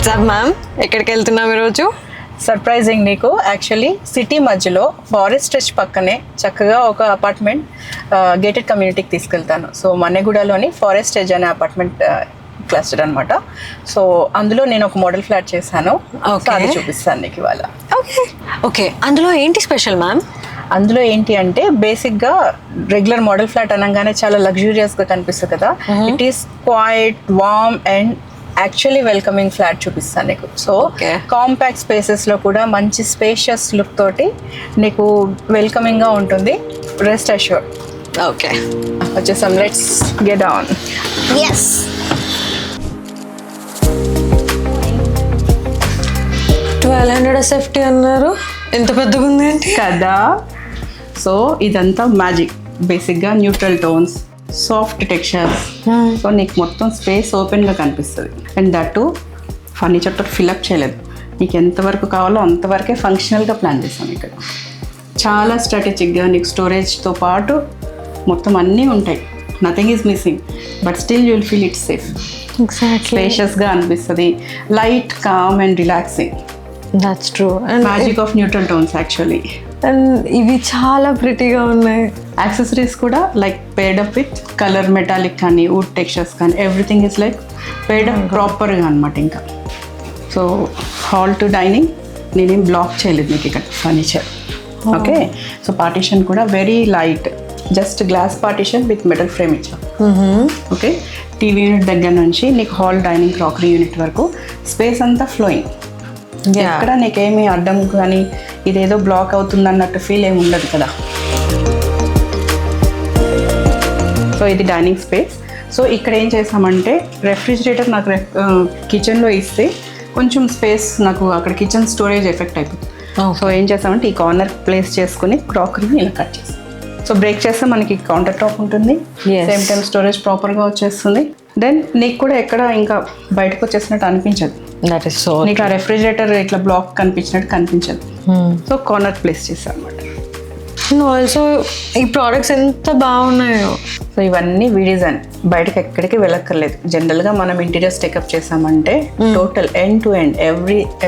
WhatsApp ma'am, ఎక్కడికి వెళ్తున్నాం ఈరోజు? సర్ప్రైజింగ్ నీకు. యాక్చువల్లీ సిటీ మధ్యలో ఫారెస్ట్ స్ట్రెచ్ పక్కనే చక్కగా ఒక అపార్ట్మెంట్ గేటెడ్ కమ్యూనిటీకి తీసుకెళ్తాను. సో మన్నెగూడలోని ఫారెస్ట్ ఎడ్జ్ అనే అపార్ట్మెంట్ క్లస్టర్ అనమాట. సో అందులో నేను ఒక మోడల్ ఫ్లాట్ చేశాను. అది చూపిస్తాను నీకు ఇవాళ. ఓకే, అందులో ఏంటి స్పెషల్ మ్యామ్? అందులో ఏంటి అంటే బేసిక్గా రెగ్యులర్ మోడల్ ఫ్లాట్ అనగానే చాలా లగ్జూరియస్గా కనిపిస్తుంది కదా. It is quite warm and actually welcoming flat చూపిస్తాను నీకు. సో కాంపాక్ట్ స్పేసెస్లో కూడా మంచి స్పేషియస్ లుక్ తోటి నీకు వెల్కమింగ్గా ఉంటుంది. Rest assured. ఓకే, వచ్చేసాం. Let's get on. ఎస్. $1,200 అన్నారు. ఎంత పెద్దగా ఉంది ఏంటి కదా. సో ఇదంతా మ్యాజిక్. బేసిక్గా neutral tones, soft textures. So నీకు మొత్తం స్పేస్ ఓపెన్గా కనిపిస్తుంది. అండ్ దట్ ఫర్నిచర్తో ఫిల్అప్ చేయలేదు. నీకు ఎంతవరకు కావాలో అంతవరకే ఫంక్షనల్గా ప్లాన్ చేస్తాం ఇక్కడ. చాలా స్ట్రాటజిక్గా నీకు స్టోరేజ్తో పాటు మొత్తం అన్నీ ఉంటాయి. Nothing is missing, but still you will feel it safe. స్పేషియస్గా అనిపిస్తుంది. Light, calm and relaxing. That's true. Magic of neutral tones actually. And ఇవి చాలా ప్రిటీగా ఉన్నాయి. యాక్సెసరీస్ కూడా like paired up with colour metallic కానీ వుడ్ టెక్స్చర్స్ కానీ everything is like paired up ప్రాపర్గా అనమాట. ఇంకా సో హాల్ టు డైనింగ్ నేనేం బ్లాక్ చేయలేదు మీకు ఇక్కడ ఫర్నిచర్. ఓకే, సో పార్టీషన్ కూడా very light, just glass partition with metal frame ఇచ్చాం. ఓకే, టీవీ యూనిట్ దగ్గర నుంచి నీకు హాల్ డైనింగ్ క్రాకరీ యూనిట్ వరకు స్పేస్ అంతా ఫ్లోయింగ్. ఎక్కడ నీకేమీ అడ్డం కానీ ఇదేదో బ్లాక్ అవుతుంది అన్నట్టు ఫీల్ ఏమి ఉండదు కదా. సో ఇది డైనింగ్ స్పేస్. సో ఇక్కడ ఏం చేసామంటే రెఫ్రిజిరేటర్ నాకు కిచెన్లో ఇస్తే కొంచెం స్పేస్ నాకు అక్కడ కిచెన్ స్టోరేజ్ ఎఫెక్ట్ అయిపోతుంది. సో ఏం చేసామంటే ఈ కార్నర్ ప్లేస్ చేసుకుని క్రాకరీని ఇలా కట్ చేస్తాం. సో బ్రేక్ చేస్తే మనకి కౌంటర్ టాప్ ఉంటుంది, సేమ్ టైం స్టోరేజ్ ప్రాపర్గా వచ్చేస్తుంది. దెన్ నీకు కూడా ఎక్కడ ఇంకా బయటకు వచ్చేసినట్టు అనిపించదు. That is so. నీకు ఆ రెఫ్రిజిరేటర్ ఇట్లా బ్లాక్ కనిపించినట్టు కనిపించదు. సో కార్నర్ ప్లేస్ చేస్తాను అనమాట. ఆల్సో ఈ ప్రోడక్ట్స్ ఎంత బాగున్నాయో. సో ఇవన్నీ డిజైన్ బయటకు ఎక్కడికి వెళ్ళక్కర్లేదు. జనరల్గా మనం ఇంటీరియర్స్ టేకప్ చేసామంటే total end to end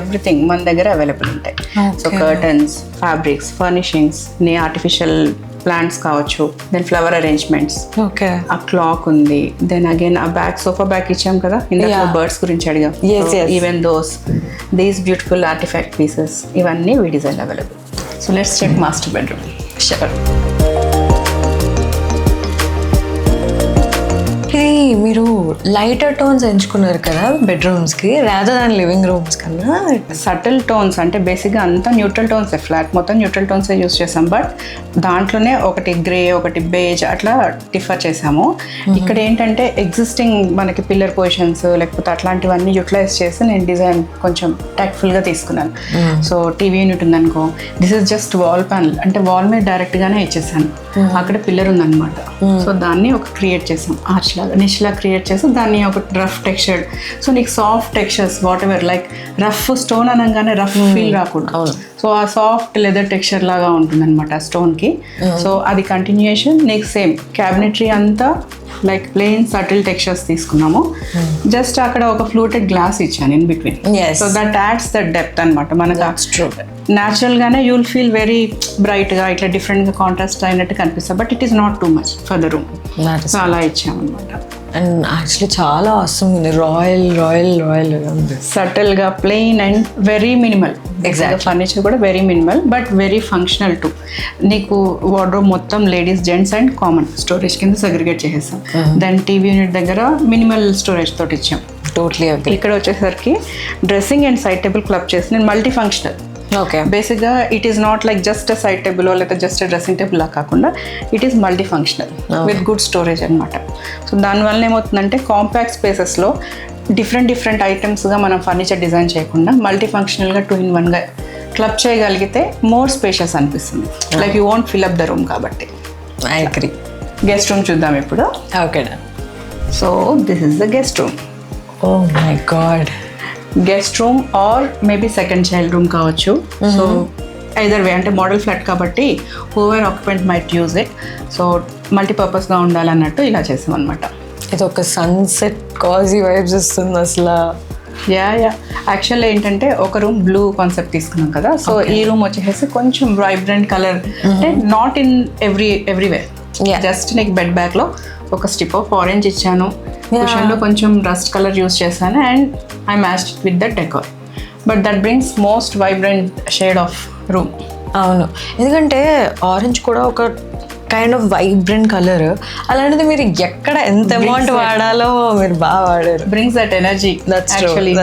everything మన దగ్గర అవైలబుల్ ఉంటాయి. సో కర్టన్స్, ఫ్యాబ్రిక్స్, ఫర్నిషింగ్స్, నీ ఆర్టిఫిషియల్ ప్లాంట్స్ కావచ్చు, దెన్ ఫ్లవర్ అరేంజ్మెంట్స్. ఓకే, ఆ క్లాక్ ఉంది. దెన్ అగైన్ ఆ బ్యాగ్, సోఫా బ్యాగ్ ఇచ్చాం కదా, ఇందులో బర్డ్స్ గురించి అడిగాం. Even these beautiful artifact pieces ఇవన్నీ design available. So let's check master bedroom. Sure. మీరు లైటర్ టోన్స్ ఎంచుకున్నారు కదా బెడ్రూమ్స్కి, రాదర్ దాన్ లివింగ్ రూమ్స్ కన్నా. సటిల్ టోన్స్ అంటే బేసిక్గా అంతా న్యూట్రల్ టోన్స్, ఫ్లాట్ మొత్తం న్యూట్రల్ టోన్సే యూస్ చేసాం. బట్ దాంట్లోనే ఒకటి గ్రే, ఒకటి బేజ్ అట్లా డిఫర్ చేసాము. ఇక్కడ ఏంటంటే ఎగ్జిస్టింగ్ మనకి పిల్లర్ పొజిషన్స్ లేకపోతే అట్లాంటివన్నీ యూటిలైజ్ చేసి నేను డిజైన్ కొంచెం టాక్ట్ఫుల్గా తీసుకున్నాను. సో టీవీ యూనిట్ ఉందనుకో, this is just wall panel అంటే వాల్ మీద డైరెక్ట్గానే ఇచ్చేసాను. అక్కడ పిల్లర్ ఉందన్నమాట. సో దాన్ని ఒక క్రియేట్ చేసాం, ఆర్చ్ లాగా నిష్ లా క్రియేట్ చేసి దాన్ని ఒక రఫ్ టెక్స్చర్డ్. సో నీకు soft textures what ever like rough stone అనగానే రఫ్ ఫీల్ రాకూడదు. సో ఆ సాఫ్ట్ లెదర్ టెక్స్చర్ లాగా ఉంటుంది అనమాట ఆ స్టోన్కి. సో అది కంటిన్యూయేషన్. నీకు సేమ్ క్యాబినెటరీ అంతా లైక్ ప్లెయిన్ సటిల్ టెక్స్చర్స్ తీసుకున్నాము. జస్ట్ అక్కడ ఒక ఫ్లూటెడ్ గ్లాస్ ఇచ్చాను in between. So that ads the depth అనమాట. మనకు న్యాచురల్గానే యూ విల్ ఫీల్ వెరీ బ్రైట్గా ఇట్లా డిఫరెంట్గా కాంట్రాస్ట్ అయినట్టు కనిపిస్తుంది. But it is not too much for the room. So అలా ఇచ్చామన్నమాట. అండ్ యాక్చువల్లీ చాలా అవసరం ఉంది. రాయల్గా ఉంది. సటిల్గా plain and very minimal. Exact furniture కూడా very minimal but very functional too. నీకు వార్డ్రోబ్ మొత్తం ladies, gents and common storage కింద సెగ్రిగేట్ చేసేస్తాం. దెన్ టీవీ యూనిట్ దగ్గర మినిమల్ స్టోరేజ్ తోటి ఇచ్చాం. టోటలీ. ఇక్కడ వచ్చేసరికి dressing and side table club చేసి నేను మల్టీ ఫంక్షనల్. ఓకే, బేసిక్గా it is not like just side table లేదా జస్ట్ డ్రెస్సింగ్ టేబుల్ లా కాకుండా it is multi functional with good storage అనమాట. సో దానివల్ల ఏమవుతుందంటే కాంపాక్ట్ స్పేసెస్లో డిఫరెంట్ ఐటమ్స్గా మనం ఫర్నిచర్ డిజైన్ చేయకుండా మల్టీ ఫంక్షనల్గా 2-in-1గా క్లబ్ చేయగలిగితే మోర్ స్పేషియస్ అనిపిస్తుంది. Like you won't fill up the room కాబట్టి. I agree. గెస్ట్ రూమ్ చూద్దాం ఇప్పుడు. Okay, so this is the guest room. Oh my God. Guest room or maybe second child room కావచ్చు. So either way అంటే model flat కాబట్టి whoever occupant might use it. So మల్టీపర్పస్గా ఉండాలన్నట్టు ఇలా చేసాం అనమాట. ఇది ఒక సన్సెట్ కాజీ వైబ్స్ వస్తుంది అసలు. యా యాక్చువల్లీ ఏంటంటే ఒక రూమ్ బ్లూ కాన్సెప్ట్ తీసుకున్నాం కదా, సో ఈ రూమ్ వచ్చేసి కొంచెం వైబ్రెంట్ కలర్, అంటే నాట్ ఇన్ ఎవ్రీవేర్, జస్ట్ నీకు బెడ్ బ్యాక్ లో ఒక స్టిప్ ఆఫ్ ఆరెంజ్ ఇచ్చాను, కుషన్ లో కొంచెం రస్ట్ కలర్ యూస్ చేశాను, and I matched with the decor, but that brings most vibrant shade of room. అవును, ఎందుకంటే ఆరెంజ్ కూడా ఒక కైండ్ ఆఫ్ వైబ్రెంట్ కలర్, అలాంటిది మీరు ఎక్కడ ఎంత అమౌంట్ వాడాలో మీరు బాగా వాడారు. Brings that energy actually.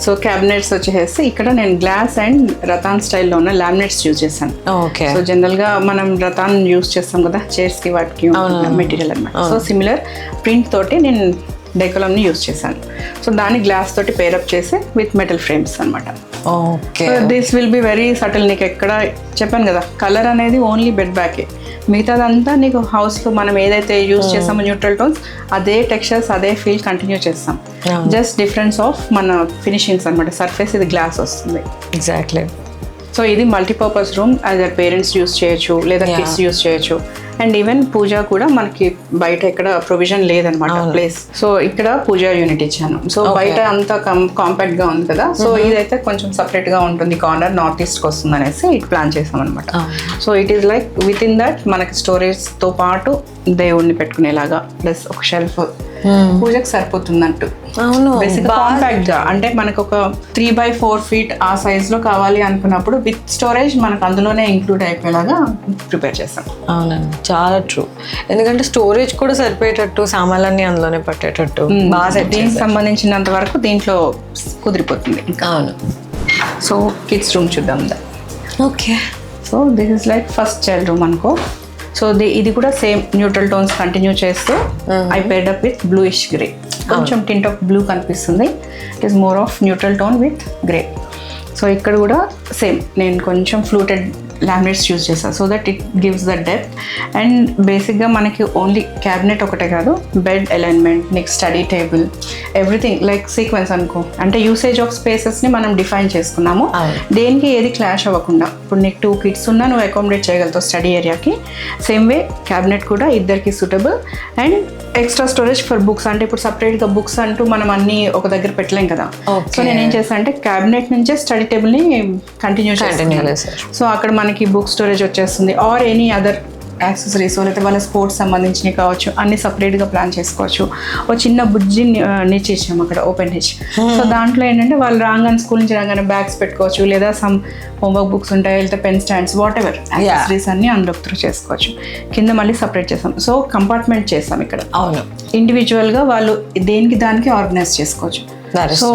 So cabinets వచ్చేసి ఇక్కడ నేను గ్లాస్ అండ్ రతాన్ స్టైల్లో ఉన్న లామినేట్స్ యూజ్ చేశాను. ఓకే. సో జనరల్గా మనం రతాన్ యూజ్ చేస్తాం కదా చైర్స్ కి వాటికి మెటీరియల్ అన్నమాట. సో సిమిలర్ ప్రింట్ తోటి నేను డెకోలంని యూజ్ చేశాను. సో దాన్ని గ్లాస్ తోటి పేరప్ చేసి విత్ మెటల్ ఫ్రేమ్స్ అనమాట. Okay. So this will be very subtle. నీకు ఎక్కడ చెప్పాను కదా కలర్ అనేది ఓన్లీ బెడ్ బ్యాకే, మిగతాదంతా నీకు హౌస్లో మనం ఏదైతే యూజ్ చేస్తామో న్యూట్రల్ టోన్స్ అదే టెక్స్చర్స్ అదే ఫీల్ కంటిన్యూ చేస్తాం. జస్ట్ డిఫరెన్స్ ఆఫ్ మన ఫినిషింగ్స్ అనమాట. సర్ఫేస్ ఇది గ్లాస్ వస్తుంది. ఎగ్జాక్ట్లీ. సో ఇది multipurpose room, as parents used చేయొచ్చు లేదా కిడ్స్ యూస్ చేయొచ్చు. అండ్ ఈవెన్ పూజ కూడా మనకి బయట ఎక్కడ ప్రొవిజన్ లేదనమాట ప్లేస్. సో ఇక్కడ పూజ యూనిట్ ఇచ్చాను. సో బయట అంతా కాంపాక్ట్ గా ఉంది కదా, సో ఇదైతే కొంచెం సపరేట్ గా ఉంటుంది, కార్నర్ నార్త్ ఈస్ట్ కి వస్తుంది అనేసి ఇటు ప్లాన్ చేసాం అనమాట. So it is like with in that మనకి స్టోరేజ్ తో పాటు దేవుడిని పెట్టుకునేలాగా ప్లస్ ఒక షెల్ఫ్ పూజకి సరిపోతుందంటూ. అవును, కాంపాక్ట్ గా అంటే మనకు ఒక 3x4 feet ఆ సైజ్ లో కావాలి అనుకున్నప్పుడు విత్ స్టోరేజ్ మనకు అందులోనే ఇంక్లూడ్ అయిపోయేలాగా ప్రిపేర్ చేస్తాం. అవునండి, చాలా ట్రూ. ఎందుకంటే స్టోరేజ్ కూడా సరిపోయేటట్టు, సామాన్లన్నీ అందులోనే పట్టేటట్టు బాగా సెట్. దీనికి సంబంధించినంత వరకు దీంట్లో కుదిరిపోతుంది. అవును. సో కిడ్స్ రూమ్ చూద్దాం. Okay. So this is like first child room అనుకో. సో ఇది కూడా సేమ్ న్యూట్రల్ టోన్స్ కంటిన్యూ చేస్తూ I paired up with bluish grey. కొంచెం టింట్ ఆఫ్ బ్లూ కనిపిస్తుంది. It is more of neutral tone with grey. So ఇక్కడ కూడా same నేను కొంచెం ఫ్లూటెడ్ లామినేట్స్ యూజ్ చేస్తాను so that it gives the depth. And బేసిక్గా మనకి ఓన్లీ క్యాబినెట్ ఒకటే కాదు, bed alignment, next study table, everything like sequence అనుకో. అంటే యూసేజ్ ఆఫ్ స్పేసెస్ని మనం డిఫైన్ చేసుకున్నాము, దేనికి ఏది క్లాష్ అవ్వకుండా. ఇప్పుడు నీకు 2 kids ఉన్నా నువ్వు అకామిడేట్ చేయగలుగుతావు స్టడీ ఏరియాకి. సేమ్ వే క్యాబినెట్ కూడా ఇద్దరికి suitable. And extra storage for books, అంటే ఇప్పుడు సపరేట్గా బుక్స్ అంటూ మనం అన్నీ ఒక దగ్గర పెట్టలేం కదా. సో నేను ఏం చేస్తాను అంటే క్యాబినెట్ నుంచే స్టడీ టేబుల్ని కంటిన్యూ చేస్తాను. సో అక్కడ మనకి బుక్ స్టోరేజ్ వచ్చేస్తుంది, ఆర్ ఎనీ అదర్ యాక్సెసరీస్ లేకపోతే వాళ్ళ స్పోర్ట్స్ సంబంధించినవి కావచ్చు, అన్ని సపరేట్గా ప్లాన్ చేసుకోవచ్చు. ఒక చిన్న బుజ్జి నిచ్ ఇచ్చాము అక్కడ, ఓపెన్ నిచ్. సో దాంట్లో ఏంటంటే వాళ్ళు రాగానే స్కూల్ నుంచి రాగానే బ్యాగ్స్ పెట్టుకోవచ్చు, లేదా సమ్ హోంవర్క్ బుక్స్ ఉంటాయి, లేకపోతే pen stands, what ever accessories అన్ని అందులోకి త్రూ చేసుకోవచ్చు. కింద మళ్ళీ సపరేట్ చేస్తాం. సో కంపార్ట్మెంట్ చేస్తాం ఇక్కడ. అవును, ఇండివిజువల్గా వాళ్ళు దేనికి దానికి ఆర్గనైజ్ చేసుకోవచ్చు. సో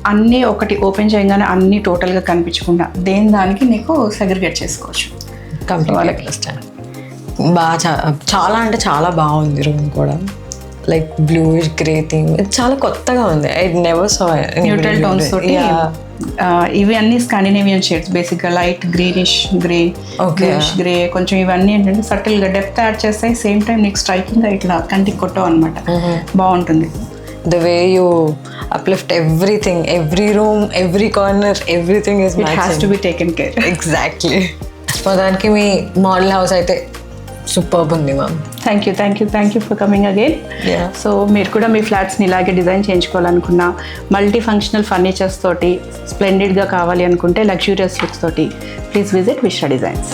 అన్నీ ఒకటి ఓపెన్ చేయగానే అన్నీ టోటల్గా కనిపించకుండా దేని దానికి నీకు సెగ్రిగేట్ చేసుకోవచ్చు. బాగా చాలా అంటే చాలా బాగుంది రూమ్ కూడా. లైక్ బ్లూయిష్ గ్రే థీమ్, చాలా కొత్తగా ఉంది. I never saw neutral tones తోటి. ఇవి అన్ని స్కాండినేవియన్ షేడ్స్, బేసిక్గా లైట్ గ్రీనిష్ గ్రే, గ్రే, కొంచెం ఇవన్నీ ఏంటంటే సటిల్గా డెప్త్ యాడ్ చేస్తాయి. సేమ్ టైం నీకు స్ట్రైకింగ్గా ఇట్లా కంటికి కొట్టవు అనమాట. బాగుంటుంది. The way you uplift everything, every room, every corner, everything is matching. It has to be taken care. Exactly. మొత్తానికి మీ మోడల్ హౌస్ అయితే సూపర్బ్ ఉంది ma'am. Thank you for coming again. So మీరు కూడా మీ ఫ్లాట్స్ని ఇలాగే డిజైన్ చేయించుకోవాలనుకున్నా, మల్టీ ఫంక్షనల్ ఫర్నిచర్స్ తోటి స్ప్లెండెడ్గా కావాలి అనుకుంటే, luxurious looks తోటి, ప్లీజ్ విజిట్ విశ్వ డిజైన్స్.